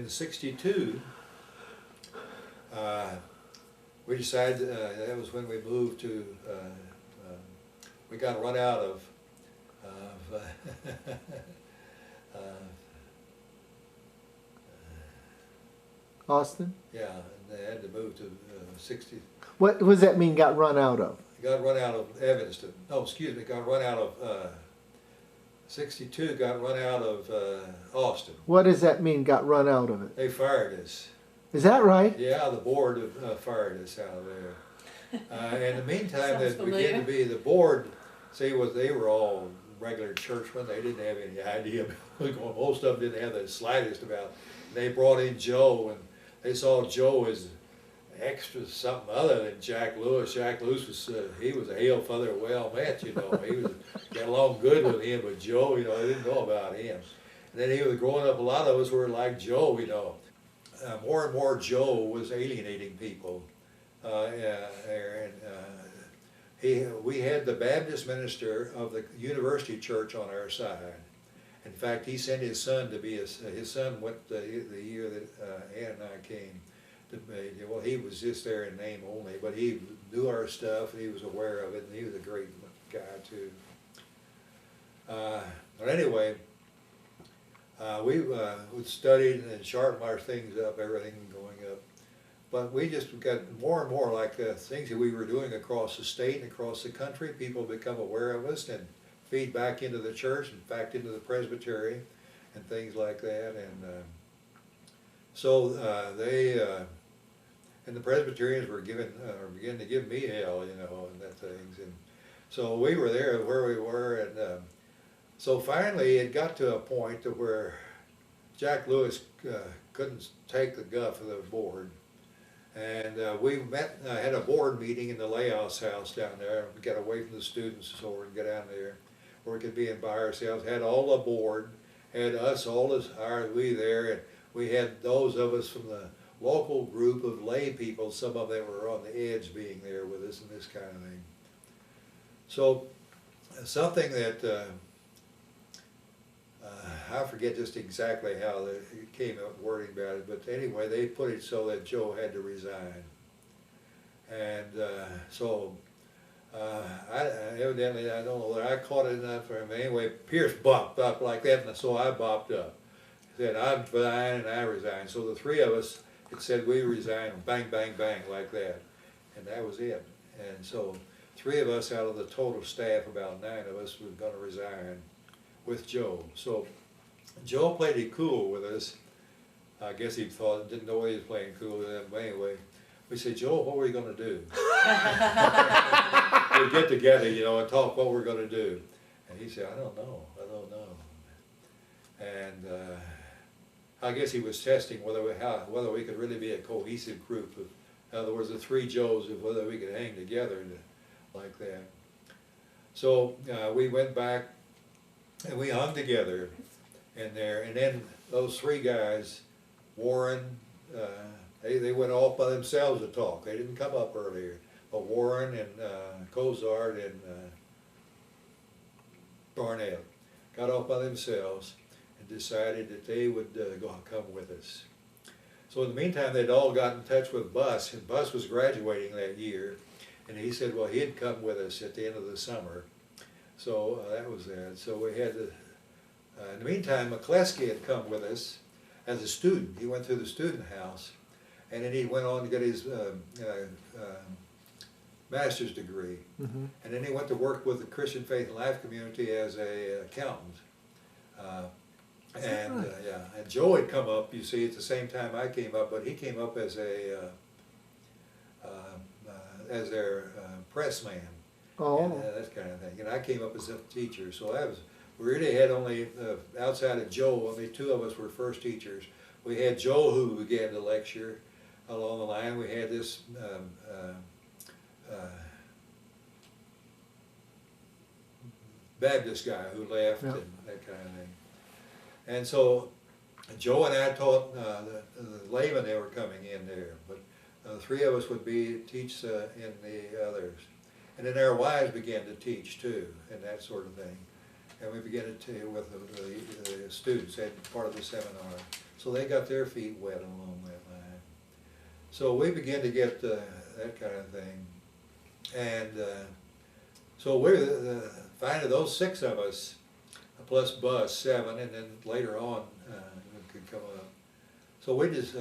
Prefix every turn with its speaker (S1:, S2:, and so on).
S1: in '62, we decided, that was when we moved to, we got run out of
S2: Austin?
S1: yeah, and they had to move to 60.
S2: What does that mean, got run out of?
S1: Got run out of Evanston. No, excuse me, got run out of 62. Got run out of Austin.
S2: What does that mean, got run out of it?
S1: They fired us.
S2: Is that right?
S1: Yeah, the board fired us out of there. In the meantime, that
S3: Sounds
S1: began to
S3: familiar.
S1: be the board. See, they were all regular churchmen. They didn't have any idea. Most of them didn't have the slightest about. They brought in Joe, and they saw Joe as extra something other than Jack Lewis. Jack Lewis was he was a hail feather well met, you know. He was got along good with him, but Joe, you know, they didn't know about him. And then he was growing up. A lot of us were like Joe, you know. More and more, Joe was alienating people. We had the Baptist minister of the University Church on our side. In fact, he sent his son to be his son went the year that Ann and I came. Well, he was just there in name only, but he knew our stuff, and he was aware of it, and he was a great guy too. But anyway, we studied and sharpened our things up, everything going up. But we just got more and more like things that we were doing across the state and across the country. People become aware of us and feed back into the church, in fact into the presbytery and things like that. And so they and the Presbyterians were beginning to give me hell, you know, and that things. And so we were there where we were, and so finally it got to a point to where Jack Lewis couldn't take the guff of the board. And we met, had a board meeting in the Laos house down there. We got away from the students so we could get down there where we could be in by ourselves. Had all the board, had us, we there, and we had those of us from the local group of lay people, some of them were on the edge being there with us and this kind of thing. So something that, I forget just exactly how it came up wording about it, but anyway, they put it so that Joe had to resign. And evidently, I don't know whether I caught it enough for him. Anyway, Pierce bopped up like that, and so I bopped up. He said, I resign and I resign. So the three of us, it said we resign, bang, bang, bang, like that. And that was it. And so 3 of us out of the total staff, about 9 of us, were going to resign with Joe. So Joe played it cool with us. I guess he didn't know he was playing cool with them. But anyway, we said, Joe, what were you going to do? We'd get together, you know, and talk what we're going to do. And he said, I don't know. And I guess he was testing whether we could really be a cohesive group. In other words, the 3 Joes, of whether we could hang together like that. So we went back and we hung together in there. And then those 3 guys, Warren, they went off by themselves to talk. They didn't come up earlier. But Warren and Cozart and Barnett got off by themselves and decided that they would come with us. So in the meantime, they'd all got in touch with Bus, and Bus was graduating that year, and he said, well, he'd come with us at the end of the summer. So that was that. So we had to, in the meantime, McCleskey had come with us as a student. He went through the student house, and then he went on to get his master's degree.
S2: Mm-hmm.
S1: And then he went to work with the Christian Faith and Life community as an accountant. And Joe had come up, you see, at the same time I came up, but he came up as their press man.
S2: Oh.
S1: And that kind of thing. And I came up as a teacher, so we really had only, outside of Joe, only 2 of us were first teachers. We had Joe who began to lecture along the line. We had this Baptist guy who left,
S2: yeah,
S1: and that kind of thing. And so Joe and I taught the laymen that were coming in there, but the 3 of us would teach in the others. And then our wives began to teach too, and that sort of thing. And we began to with the students, and part of the seminar. So they got their feet wet along that line. So we began to get that kind of thing. And so we finally, those 6 of us, plus Buzz, 7, and then later on could come up. So we just